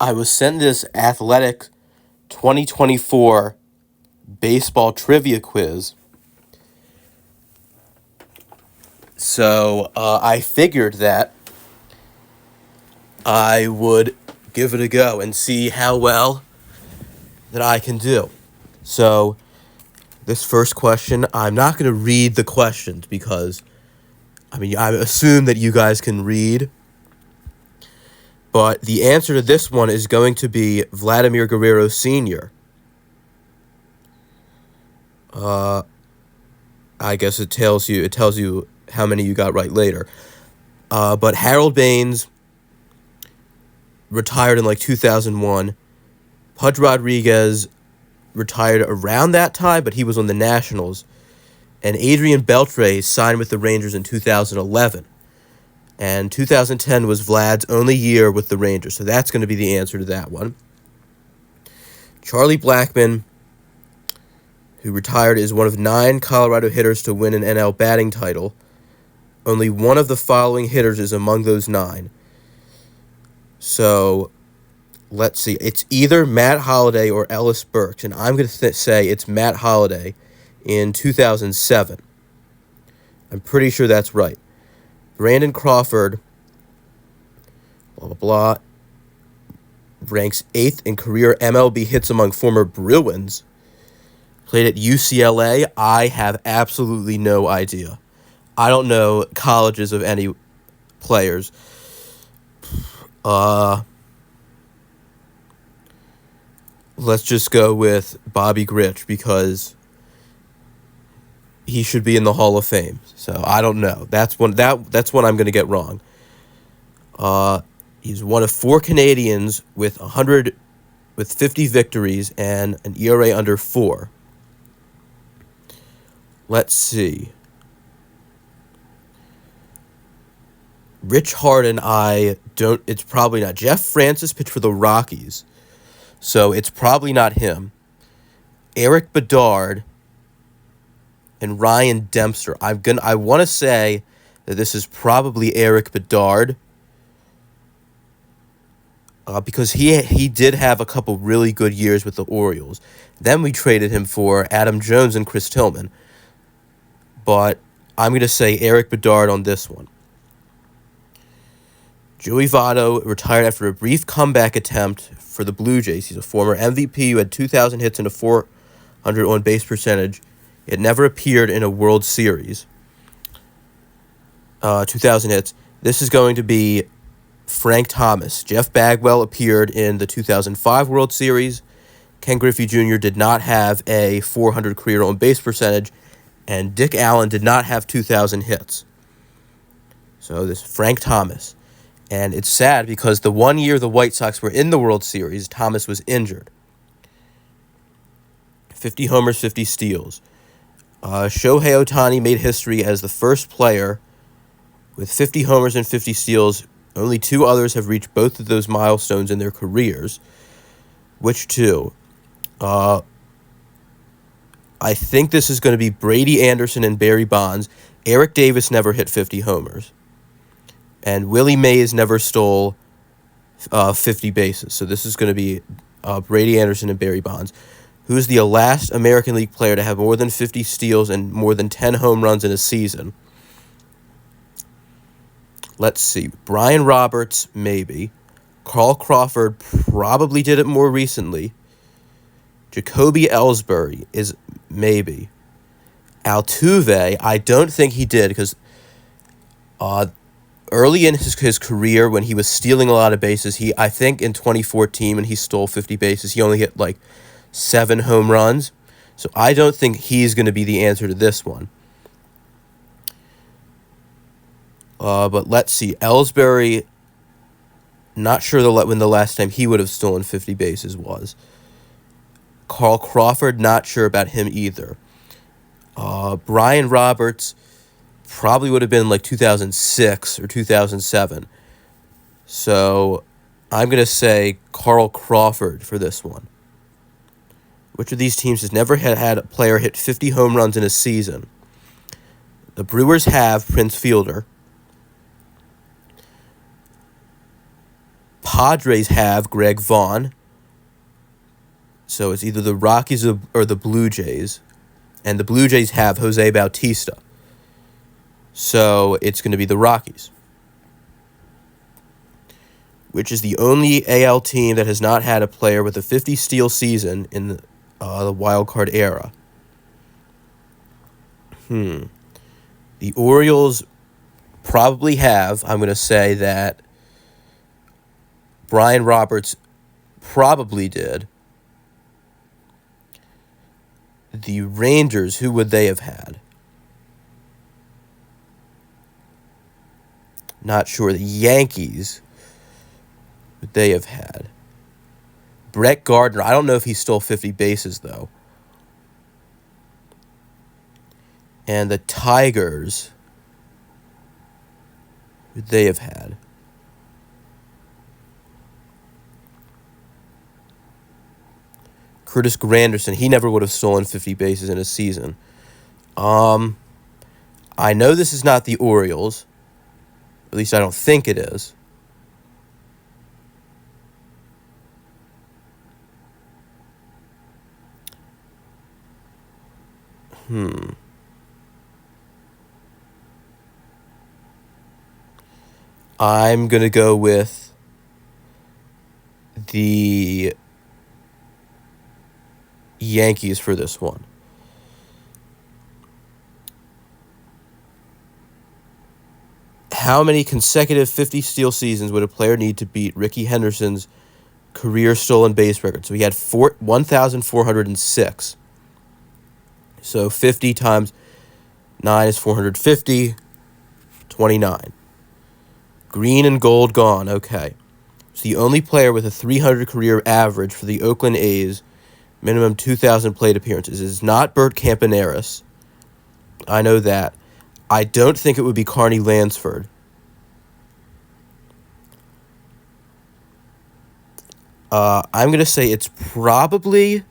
I was sent this Athletic 2024 baseball trivia quiz. So I figured that I would give it a go and see how well that I can do. So this first question, I'm not going to read the questions because, I assume that you guys can read. But the answer to this one is going to be Vladimir Guerrero Sr. I guess it tells you how many you got right later. But Harold Baines retired in 2001. Pudge Rodriguez retired around that time, but he was on the Nationals. And Adrian Beltre signed with the Rangers in 2011. And 2010 was Vlad's only year with the Rangers, so that's going to be the answer to that one. Charlie Blackmon, who retired, is one of 9 Colorado hitters to win an NL batting title. Only one of the following hitters is among those 9. So, let's see. It's either Matt Holliday or Ellis Burks, and I'm going to say it's Matt Holliday in 2007. I'm pretty sure that's right. Brandon Crawford, blah, blah, blah, ranks 8th in career MLB hits among former Bruins. Played at UCLA. I have absolutely no idea. I don't know colleges of any players. Let's just go with Bobby Grich because he should be in the Hall of Fame. So I don't know. That's one I'm going to get wrong. He's one of 4 Canadians with 50 victories and an ERA under 4. Let's see. Rich Harden, it's probably not. Jeff Francis pitched for the Rockies, so it's probably not him. Eric Bedard and Ryan Dempster. I want to say that this is probably Eric Bedard, because he did have a couple really good years with the Orioles. Then we traded him for Adam Jones and Chris Tillman. But I'm going to say Eric Bedard on this one. Joey Votto retired after a brief comeback attempt for the Blue Jays. He's a former MVP who had 2,000 hits and a 400 on-base percentage. It never appeared in a World Series. 2,000 hits. This is going to be Frank Thomas. Jeff Bagwell appeared in the 2005 World Series. Ken Griffey Jr. did not have a 400 career on-base percentage. And Dick Allen did not have 2,000 hits. So this is Frank Thomas. And it's sad because the one year the White Sox were in the World Series, Thomas was injured. 50 homers, 50 steals. Shohei Ohtani made history as the first player with 50 homers and 50 steals. Only 2 others have reached both of those milestones in their careers. Which 2? I think this is going to be Brady Anderson and Barry Bonds. Eric Davis never hit 50 homers. And Willie Mays never stole 50 bases. So this is going to be Brady Anderson and Barry Bonds. Who is the last American League player to have more than 50 steals and more than 10 home runs in a season? Let's see. Brian Roberts, maybe. Carl Crawford probably did it more recently. Jacoby Ellsbury is maybe. Altuve, I don't think he did because early in his career when he was stealing a lot of bases, I think in 2014 when he stole 50 bases, he only hit 7 home runs. So I don't think he's going to be the answer to this one. But let's see. Ellsbury, not sure when the last time he would have stolen 50 bases was. Carl Crawford, not sure about him either. Brian Roberts probably would have been 2006 or 2007. So I'm going to say Carl Crawford for this one. Which of these teams has never had a player hit 50 home runs in a season? The Brewers have Prince Fielder. Padres have Greg Vaughn. So it's either the Rockies or the Blue Jays. And the Blue Jays have Jose Bautista. So it's going to be the Rockies, which is the only AL team that has not had a player with a 50 steal season in the wild card era. The Orioles probably have. I'm going to say that Brian Roberts probably did. The Rangers, who would they have had? Not sure. The Yankees, would they have had? Brett Gardner. I don't know if he stole 50 bases, though. And the Tigers, would they have had? Curtis Granderson. He never would have stolen 50 bases in a season. I know this is not the Orioles. At least I don't think it is. I'm going to go with the Yankees for this one. How many consecutive 50 steal seasons would a player need to beat Rickey Henderson's career stolen base record? So he had 1,406. So 50 times 9 is 450. 29. Green and gold gone. Okay. It's the only player with a 300 career average for the Oakland A's. Minimum 2,000 plate appearances. It is not Bert Campaneris. I know that. I don't think it would be Carney Lansford. I'm going to say it's probably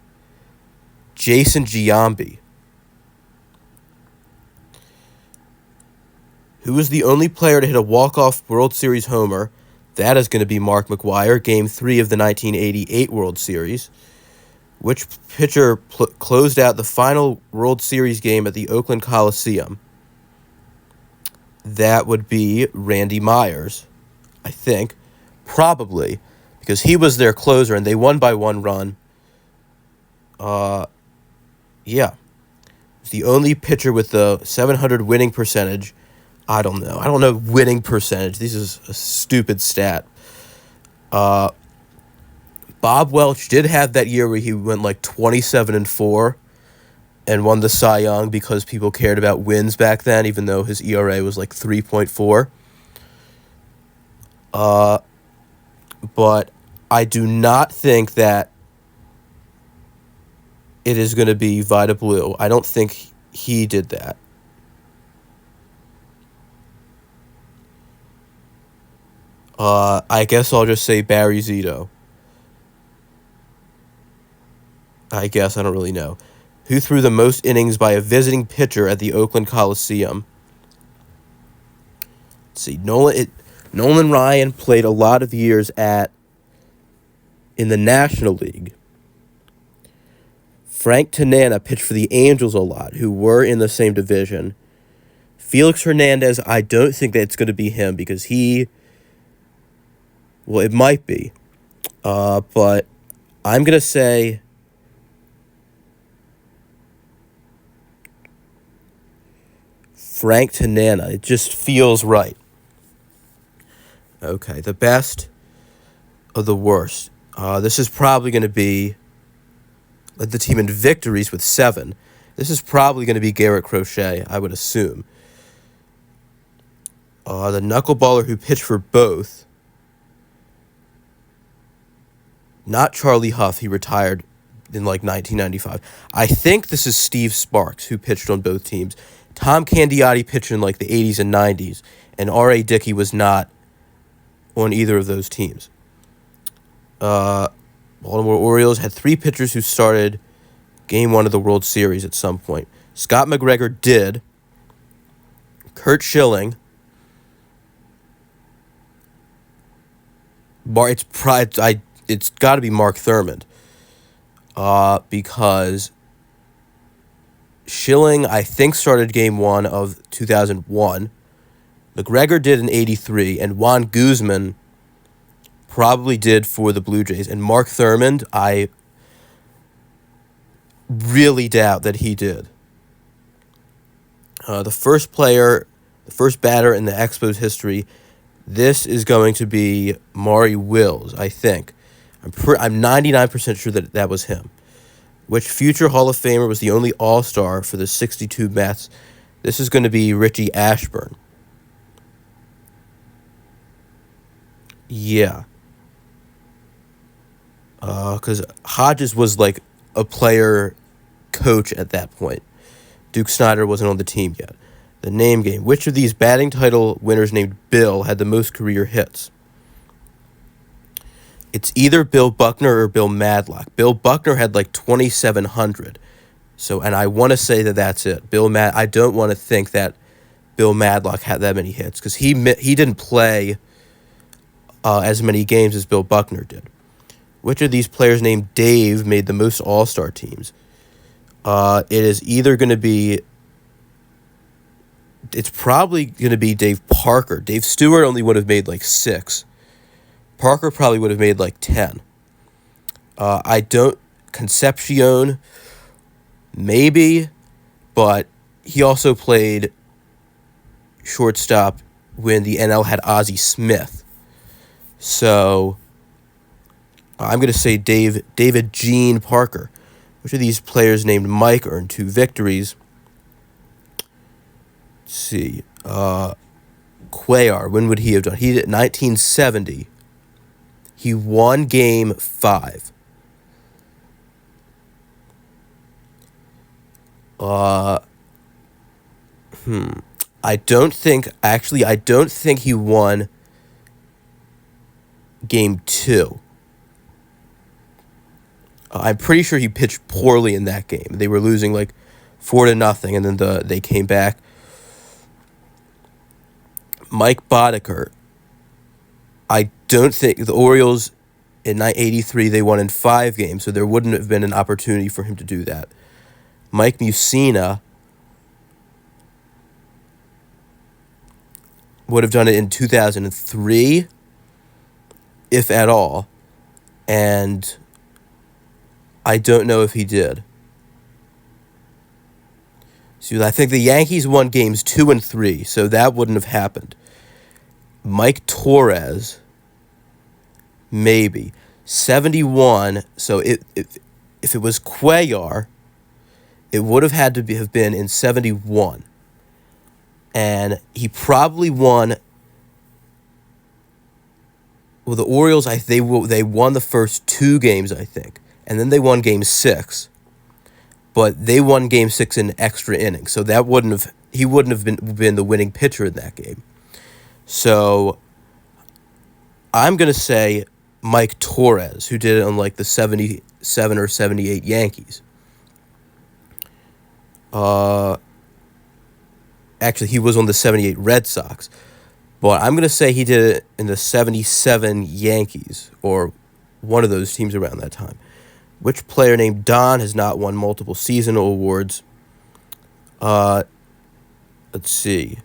Jason Giambi, who was the only player to hit a walk-off World Series homer. That is going to be Mark McGwire, Game 3 of the 1988 World Series. Which pitcher closed out the final World Series game at the Oakland Coliseum? That would be Randy Myers, I think. Probably, because he was their closer, and they won by 1 run. Yeah. It's the only pitcher with the 700 winning percentage. I don't know winning percentage. This is a stupid stat. Bob Welch did have that year where he went like 27-4 and won the Cy Young because people cared about wins back then, even though his ERA was like 3.4. But I do not think that it is going to be Vida Blue. I don't think he did that. I guess I'll just say Barry Zito. I guess, I don't really know. Who threw the most innings by a visiting pitcher at the Oakland Coliseum? Let's see. Nolan Ryan played a lot of years in the National League. Frank Tanana pitched for the Angels a lot, who were in the same division. Felix Hernandez, I don't think that it's going to be him because it might be. But I'm going to say Frank Tanana. It just feels right. Okay, the best of the worst. This is probably going to be the team in victories with 7. This is probably going to be Garrett Crochet, I would assume. The knuckleballer who pitched for both. Not Charlie Huff. He retired in like 1995. I think this is Steve Sparks, who pitched on both teams. Tom Candiotti pitched in like the 80s and 90s, and R.A. Dickey was not on either of those teams. Baltimore Orioles had 3 pitchers who started Game 1 of the World Series at some point. Scott McGregor did. Curt Schilling. It's got to be Mark Thurmond. Because Schilling, I think, started game 1 of 2001. McGregor did in 83, and Juan Guzman probably did for the Blue Jays. And Mark Thurmond, I really doubt that he did. The first batter in the Expos history, this is going to be Maury Wills, I think. I'm 99% sure that was him. Which future Hall of Famer was the only All-Star for the 62 Mets? This is going to be Richie Ashburn. Yeah. Because Hodges was like a player coach at that point. Duke Snider wasn't on the team yet. The name game. Which of these batting title winners named Bill had the most career hits? It's either Bill Buckner or Bill Madlock. Bill Buckner had like 2,700. So, and I want to say that that's it. I don't want to think that Bill Madlock had that many hits because he didn't play as many games as Bill Buckner did. Which of these players named Dave made the most All-Star teams? It is either going to be... It's probably going to be Dave Parker. Dave Stewart only would have made like 6. Parker probably would have made like 10. Concepcion, maybe, but he also played shortstop when the NL had Ozzie Smith. So I'm going to say David Gene Parker. Which of these players named Mike earned 2 victories? Let's see. Cuellar, when would he have done? He did 1970. He won game 5. I don't think he won game 2. I'm pretty sure he pitched poorly in that game. They were losing like 4-0, and then they came back. Mike Boddicker. I don't think the Orioles in 1983 they won in 5 games, so there wouldn't have been an opportunity for him to do that. Mike Mussina would have done it in 2003, if at all, and I don't know if he did. So I think the Yankees won games 2 and 3, so that wouldn't have happened. Mike Torres, maybe. 71, so if it was Cuellar, it would have had to have been in 71. And he probably won... Well, the Orioles, they won the first 2 games, I think. And then they won game 6. But they won game 6 in extra innings, so he wouldn't have been the winning pitcher in that game. So I'm going to say Mike Torres, who did it on like the 77 or 78 Yankees. Actually, he was on the 78 Red Sox. But I'm going to say he did it in the 77 Yankees, or one of those teams around that time. Which player named Don has not won multiple seasonal awards? Let's see.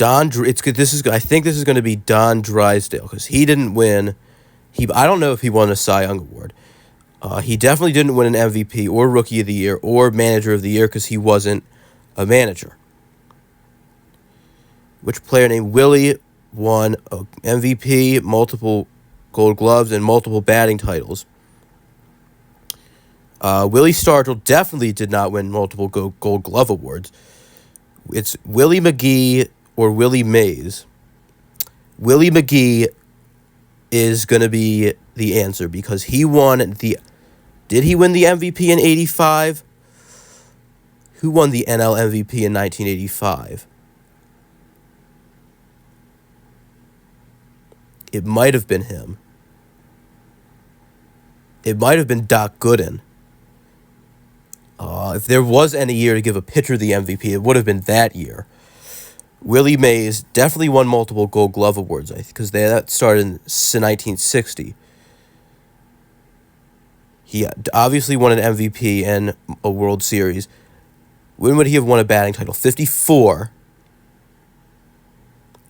I think this is going to be Don Drysdale because he didn't win. I don't know if he won a Cy Young award. He definitely didn't win an MVP or Rookie of the Year or Manager of the Year because he wasn't a manager. Which player named Willie won MVP, multiple Gold Gloves, and multiple batting titles? Willie Stargell definitely did not win multiple Gold Glove awards. It's Willie McGee or Willie Mays. Willie McGee is going to be the answer because he won the... Did he win the MVP in 85? Who won the NL MVP in 1985? It might have been him. It might have been Doc Gooden. If there was any year to give a pitcher the MVP, it would have been that year. Willie Mays definitely won multiple Gold Glove awards, because that started in 1960. He obviously won an MVP and a World Series. When would he have won a batting title? 54,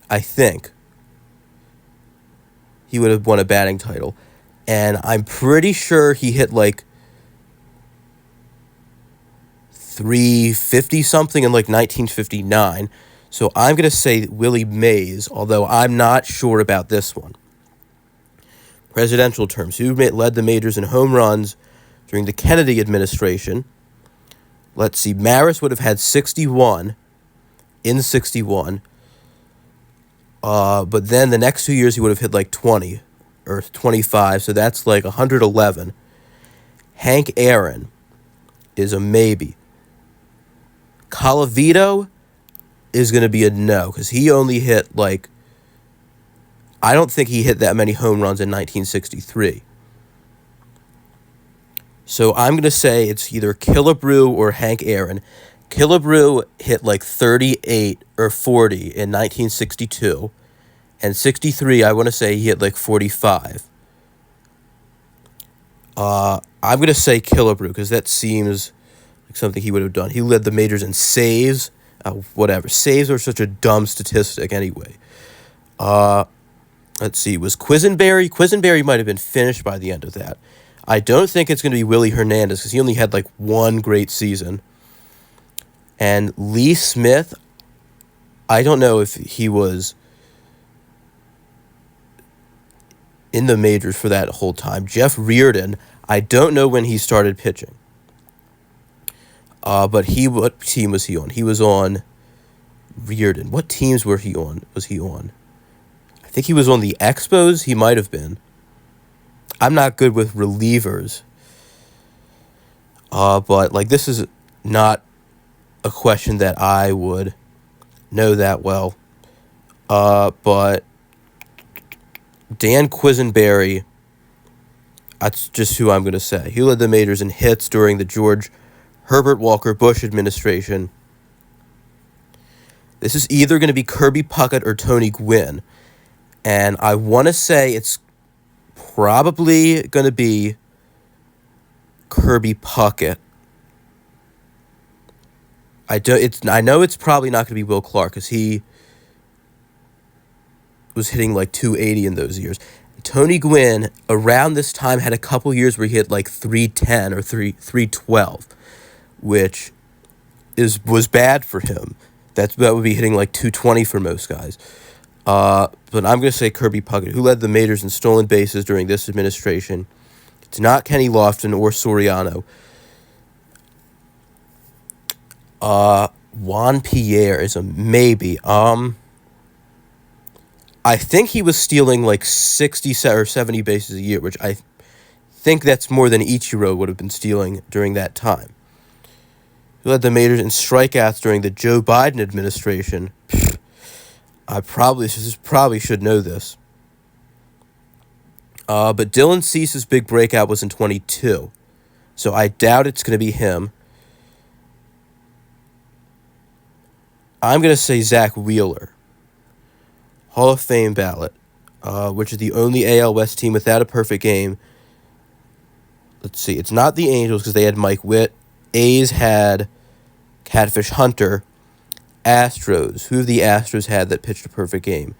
I think. He would have won a batting title. And I'm pretty sure he hit like 350 something in like 1959. So I'm going to say Willie Mays, although I'm not sure about this one. Presidential terms. Who led the majors in home runs during the Kennedy administration? Let's see. Maris would have had 61 in 61. But then the next 2 years he would have hit like 20 or 25. So that's like 111. Hank Aaron is a maybe. Colavito is going to be a no, because he only hit like, I don't think he hit that many home runs in 1963. So I'm going to say it's either Killebrew or Hank Aaron. Killebrew hit like 38 or 40 in 1962. And 63, I want to say he hit like 45. I'm going to say Killebrew, because that seems like something he would have done. He led the majors in saves. Whatever. Saves are such a dumb statistic anyway. Let's see. Was Quisenberry? Quisenberry might have been finished by the end of that. I don't think it's going to be Willie Hernandez, because he only had like one great season. And Lee Smith, I don't know if he was in the majors for that whole time. Jeff Reardon, I don't know when he started pitching. But what team was he on? He was on Reardon. What teams was he on? I think he was on the Expos. He might have been. I'm not good with relievers. But like, this is not a question that I would know that well. But Dan Quisenberry, that's just who I'm going to say. He led the majors in hits during the George Herbert Walker Bush administration. This is either going to be Kirby Puckett or Tony Gwynn. And I want to say it's probably going to be Kirby Puckett. I know it's probably not going to be Will Clark, because he was hitting like 280 in those years. Tony Gwynn, around this time, had a couple years where he hit like 310 or 312, which was bad for him. That would be hitting like 220 for most guys. But I'm going to say Kirby Puckett, who led the majors in stolen bases during this administration. It's not Kenny Lofton or Soriano. Juan Pierre is a maybe. I think he was stealing like 60 or 70 bases a year, which I think that's more than Ichiro would have been stealing during that time. He led the majors in strikeouts during the Joe Biden administration. I probably should know this. But Dylan Cease's big breakout was in 22. So I doubt it's going to be him. I'm going to say Zach Wheeler. Hall of Fame ballot, which is the only AL West team without a perfect game. Let's see. It's not the Angels, because they had Mike Witt. A's had Catfish Hunter. Astros. Who have the Astros had that pitched a perfect game?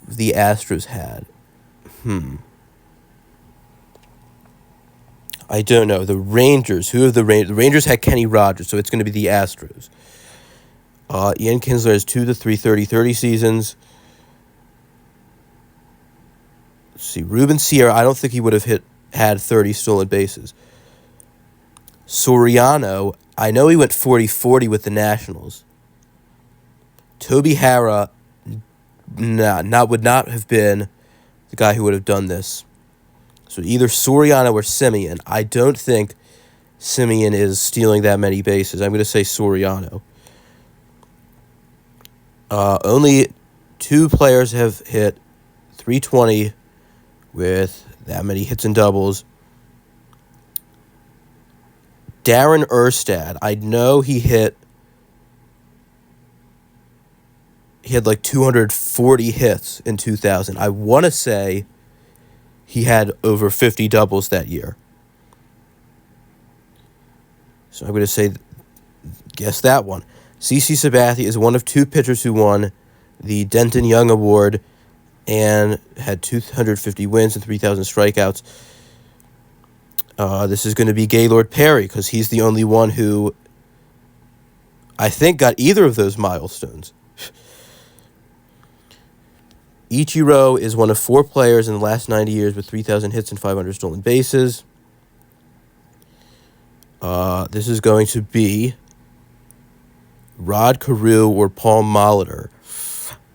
The Astros had. I don't know. The Rangers. Who have the Rangers? The Rangers had Kenny Rogers, so it's going to be the Astros. Ian Kinsler has 2 to 3 30-30 seasons. Let's see. Ruben Sierra, I don't think he would have had 30 stolen bases. Soriano, I know he went 40-40 with the Nationals. Toby Harrah, would not have been the guy who would have done this. So either Soriano or Semien. I don't think Semien is stealing that many bases. I'm going to say Soriano. Only 2 players have hit 320 with that many hits and doubles. Darren Erstad. I know he had like 240 hits in 2000. I want to say he had over 50 doubles that year. So I'm going to say, guess that one. CC Sabathia is one of two pitchers who won the Denton Young Award and had 250 wins and 3,000 strikeouts. This is going to be Gaylord Perry because he's the only one who I think got either of those milestones. Ichiro is one of four players in the last 90 years with 3,000 hits and 500 stolen bases. This is going to be Rod Carew or Paul Molitor.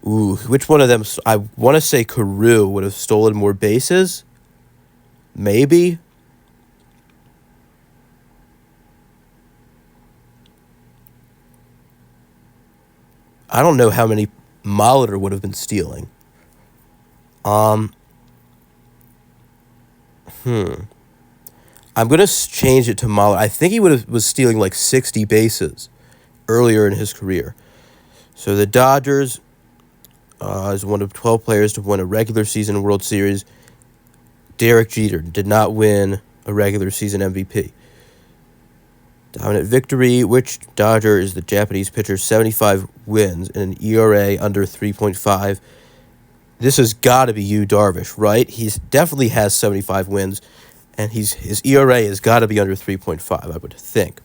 Ooh, which one of them? I want to say Carew would have stolen more bases. Maybe. I don't know how many Molitor would have been stealing. I'm going to change it to Molitor. I think he was stealing like 60 bases earlier in his career. So the Dodgers is one of 12 players to win a regular season World Series. Derek Jeter did not win a regular season MVP. Dominant victory. Which Dodger is the Japanese pitcher? 75 wins and an ERA under 3.5. This has got to be Yu Darvish, right? He definitely has 75 wins, and his ERA has got to be under 3.5, I would think.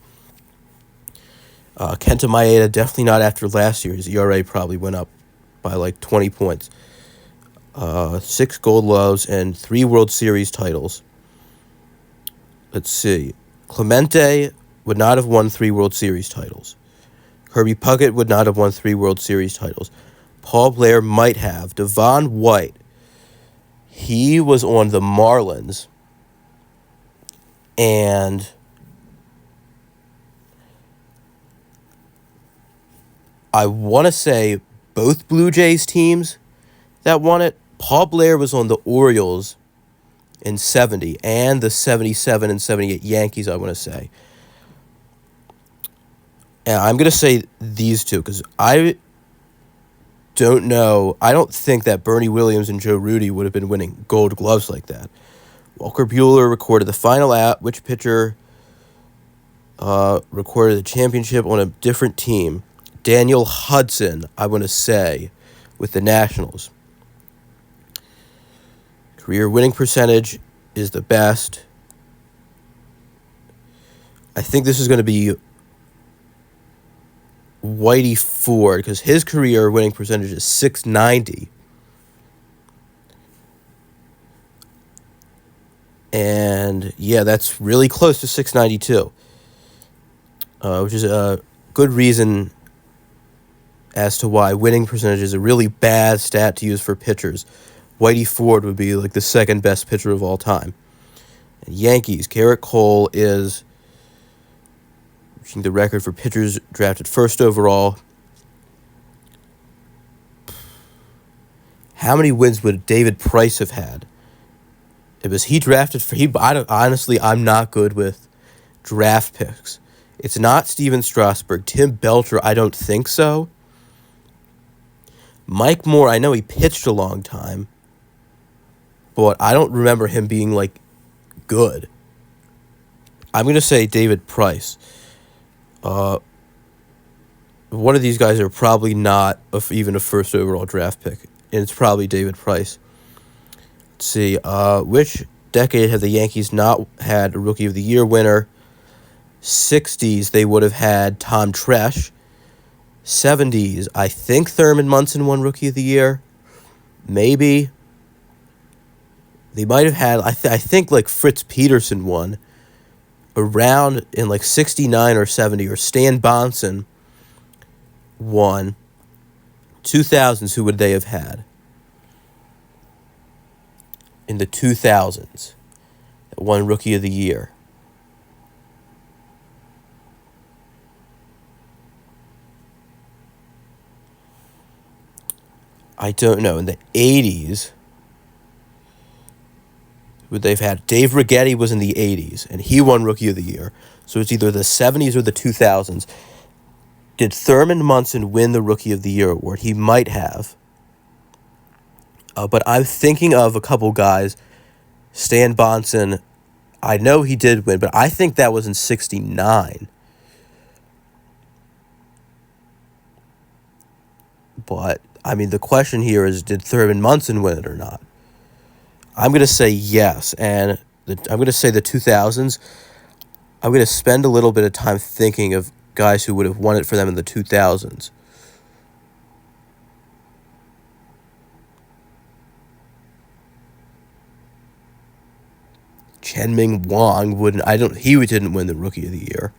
Kenta Maeda, definitely not after last year. His ERA probably went up by like 20 points. 6 Gold Gloves and 3 World Series titles. Let's see. Clemente would not have won 3 World Series titles. Kirby Puckett would not have won 3 World Series titles. Paul Blair might have. Devon White, he was on the Marlins, and I want to say both Blue Jays teams that won it. Paul Blair was on the Orioles in 70 and the 77 and 78 Yankees, I want to say. And I'm going to say these two because I don't know. I don't think that Bernie Williams and Joe Rudi would have been winning Gold Gloves like that. Walker Buehler recorded the final out. Which pitcher recorded the championship on a different team? Daniel Hudson, I want to say, with the Nationals. Career winning percentage is the best. I think this is going to be Whitey Ford because his career winning percentage is .690. And yeah, that's really close to .692, which is a good reason as to why winning percentage is a really bad stat to use for pitchers. Whitey Ford would be like the second best pitcher of all time. And Yankees, Garrett Cole is reaching the record for pitchers drafted first overall. How many wins would David Price have had? Was he drafted for? Honestly, I'm not good with draft picks. It's not Steven Strasburg. Tim Belcher, I don't think so. Mike Moore, I know he pitched a long time, but I don't remember him being, like, good. I'm going to say David Price. One of these guys are probably not even a first overall draft pick, and it's probably David Price. Let's see. Which decade have the Yankees not had a Rookie of the Year winner? 60s, they would have had Tom Tresh. 70s, I think Thurman Munson won Rookie of the Year. Maybe. They might have had, I think, like, Fritz Peterson won around in, like, 69 or 70, or Stan Bonson won. 2000s, who would they have had? In the 2000s, that won Rookie of the Year. I don't know. In the 80s, they've had. Dave Righetti was in the 80s, and he won Rookie of the Year. So it's either the 70s or the 2000s. Did Thurman Munson win the Rookie of the Year award? He might have. But I'm thinking of a couple guys. Stan Bonson, I know he did win, but I think that was in 69. But, I mean, the question here is, did Thurman Munson win it or not? I'm going to say yes, and I'm going to say the 2000s. I'm going to spend a little bit of time thinking of guys who would have won it for them in the 2000s. Chen-Ming Wang he didn't win the Rookie of the Year.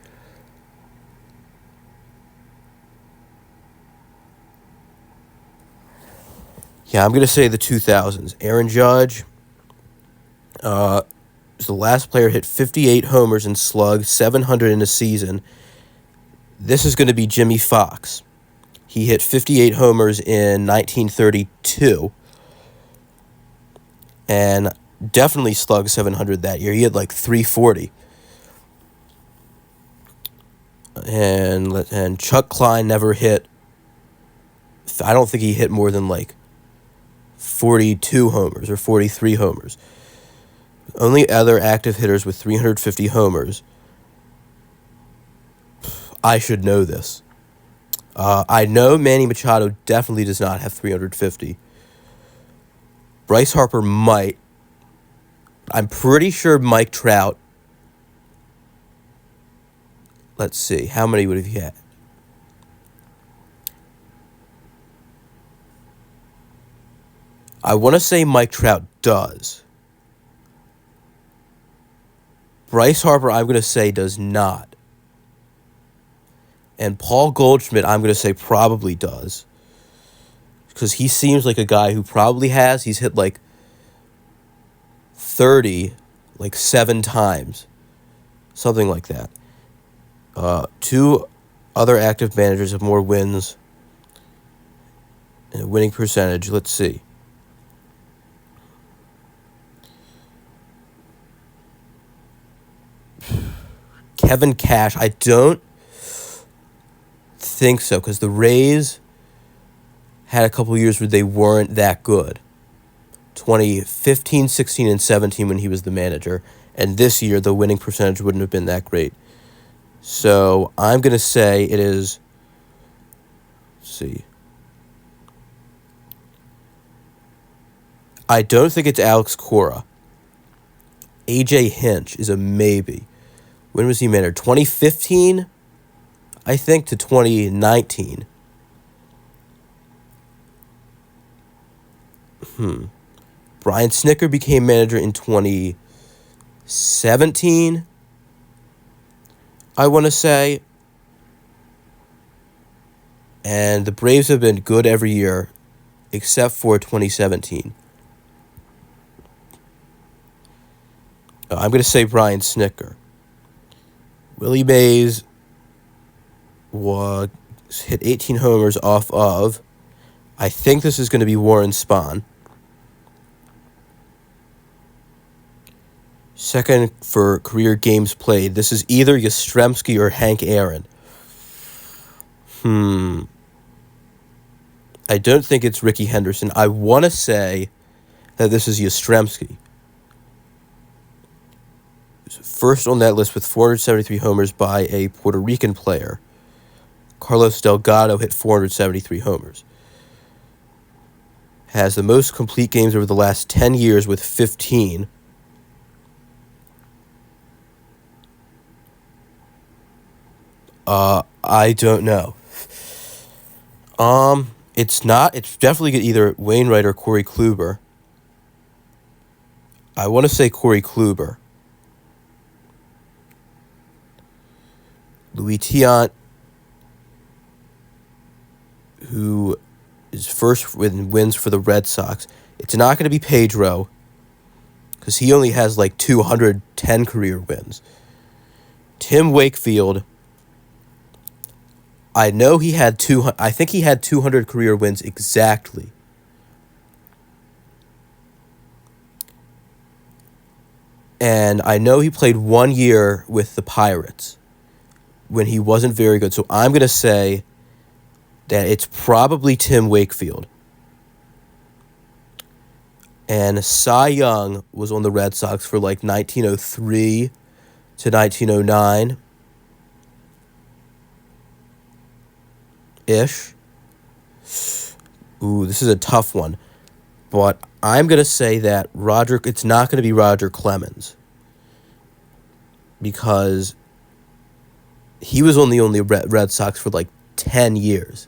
Yeah, I'm going to say the 2000s. Aaron Judge was the last player to hit 58 homers and slug 700 in a season. This is going to be Jimmy Fox. He hit 58 homers in 1932 and definitely slugged 700 that year. He had like 340. And Chuck Klein never hit. I don't think he hit more than like 42 homers or 43 homers. Only other active hitters with 350 homers. I should know this. I know Manny Machado definitely does not have 350. Bryce Harper might. I'm pretty sure Mike Trout. Let's see. How many would he had? I want to say Mike Trout does. Bryce Harper, I'm going to say, does not. And Paul Goldschmidt, I'm going to say, probably does. Because he seems like a guy who probably has. He's hit like 30, like 7 times. Something like that. 2 other active managers have more wins and winning percentage. Let's see. Kevin Cash, I don't think so, because the Rays had a couple years where they weren't that good. 2015, 16, and 17 when he was the manager. And this year, the winning percentage wouldn't have been that great. So I'm going to say it is, let's see. I don't think it's Alex Cora. AJ Hinch is a maybe. When was he manager? 2015, I think, to 2019. Brian Snitker became manager in 2017, I want to say. And the Braves have been good every year, except for 2017. I'm going to say Brian Snitker. Willie Mays hit 18 homers off of, I think this is going to be Warren Spahn. Second for career games played. This is either Yastrzemski or Hank Aaron. I don't think it's Ricky Henderson. I want to say that this is Yastrzemski. First on that list with 473 homers by a Puerto Rican player. Carlos Delgado hit 473 homers. Has the most complete games over the last 10 years with 15. I don't know. It's definitely either Wainwright or Corey Kluber. I want to say Corey Kluber. Louis Tiant, who is first with wins for the Red Sox. It's not going to be Pedro, because he only has like 210 career wins. Tim Wakefield, I know he had I think he had 200 career wins exactly. And I know he played 1 year with the Pirates when he wasn't very good. So I'm going to say that it's probably Tim Wakefield. And Cy Young was on the Red Sox for like 1903 to 1909-ish. Ooh, this is a tough one. But I'm going to say that it's not going to be Roger Clemens. Because he was only on the Red Sox for like 10 years.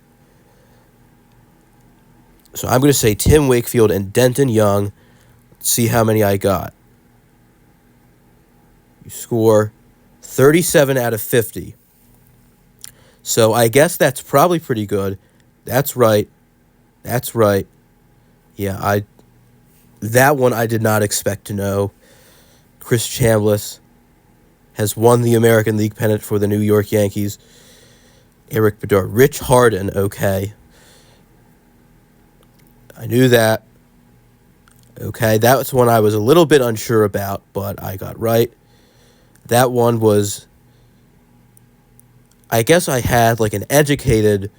So I'm going to say Tim Wakefield and Denton Young. Let's see how many I got. You score 37 out of 50. So I guess that's probably pretty good. That's right. That's right. Yeah, that one I did not expect to know. Chris Chambliss has won the American League pennant for the New York Yankees. Eric Bedard. Rich Harden, okay. I knew that. Okay, that was one I was a little bit unsure about, but I got right. That one was, I guess I had like an educated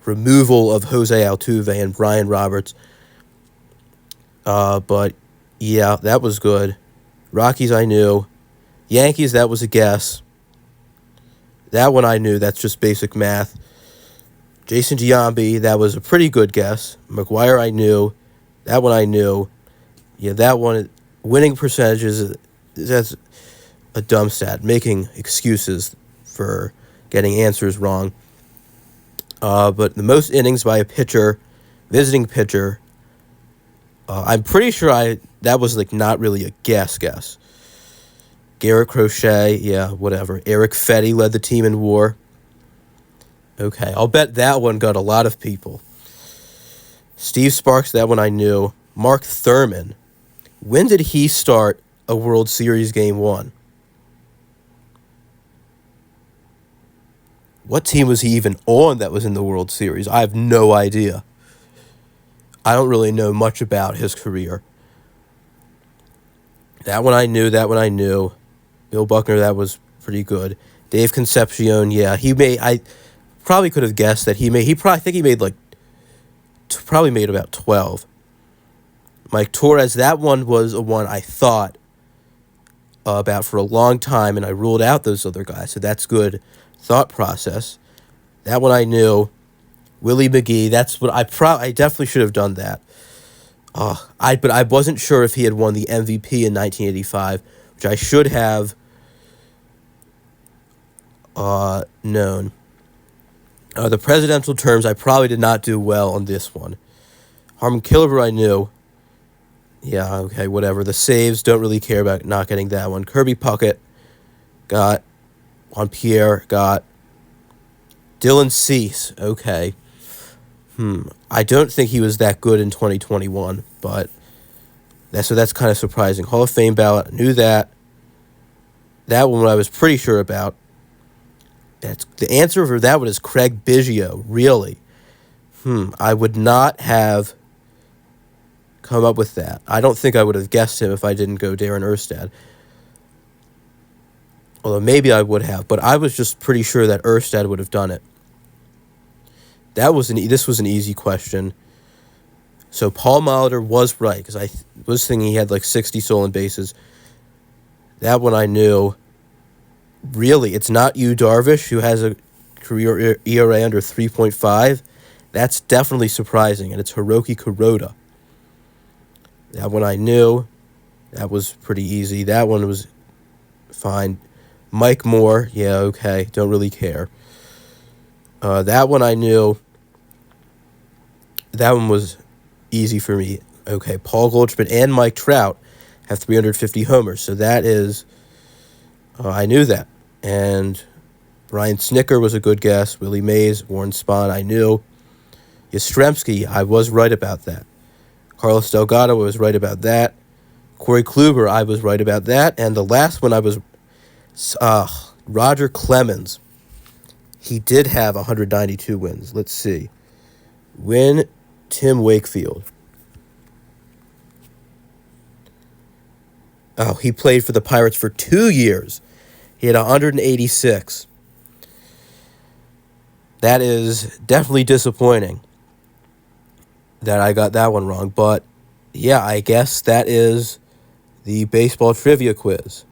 removal of Jose Altuve and Brian Roberts. But yeah, that was good. Rockies I knew. Yankees, that was a guess. That one I knew. That's just basic math. Jason Giambi, that was a pretty good guess. McGuire I knew. That one I knew. Yeah, that one, winning percentages, that's a dumb stat. Making excuses for getting answers wrong. But the most innings by a pitcher, visiting pitcher, I'm pretty sure that was like not really a guess. Garrett Crochet, yeah, whatever. Eric Fetty led the team in WAR. Okay, I'll bet that one got a lot of people. Steve Sparks, that one I knew. Mark Thurman, when did he start a World Series Game 1? What team was he even on that was in the World Series? I have no idea. I don't really know much about his career. That one I knew. Bill Buckner, that was pretty good. Dave Concepcion, yeah, I probably could have guessed that I think he made like, probably made about 12. Mike Torres, that one was a one I thought about for a long time, and I ruled out those other guys, so that's good thought process. That one I knew. Willie McGee, that's what I definitely should have done that. But I wasn't sure if he had won the MVP in 1985, which I should have known. The presidential terms, I probably did not do well on this one. Harmon Killebrew, I knew. Yeah, okay, whatever. The saves, don't really care about not getting that one. Kirby Puckett got. Juan Pierre got. Dylan Cease, okay. I don't think he was that good in 2021, but that's kind of surprising. Hall of Fame ballot, I knew that. That one I was pretty sure about. That's the answer for that one is Craig Biggio, really. I would not have come up with that. I don't think I would have guessed him if I didn't go Darren Erstad. Although maybe I would have, but I was just pretty sure that Erstad would have done it. This was an easy question. So Paul Molitor was right, because I was thinking he had like 60 stolen bases. That one I knew. Really, it's not Yu Darvish, who has a career ERA under 3.5. That's definitely surprising, and it's Hiroki Kuroda. That one I knew. That was pretty easy. That one was fine. Mike Moore, yeah, okay, don't really care. That one I knew. That one was easy for me. Okay, Paul Goldschmidt and Mike Trout have 350 homers, so that is, I knew that. And Brian Snitker was a good guess. Willie Mays, Warren Spahn, I knew. Yastrzemski, I was right about that. Carlos Delgado, I was right about that. Corey Kluber, I was right about that. And the last one I was, Roger Clemens. He did have 192 wins. Let's see. Win Tim Wakefield. Oh, he played for the Pirates for 2 years. He had 186. That is definitely disappointing that I got that one wrong. But yeah, I guess that is the baseball trivia quiz.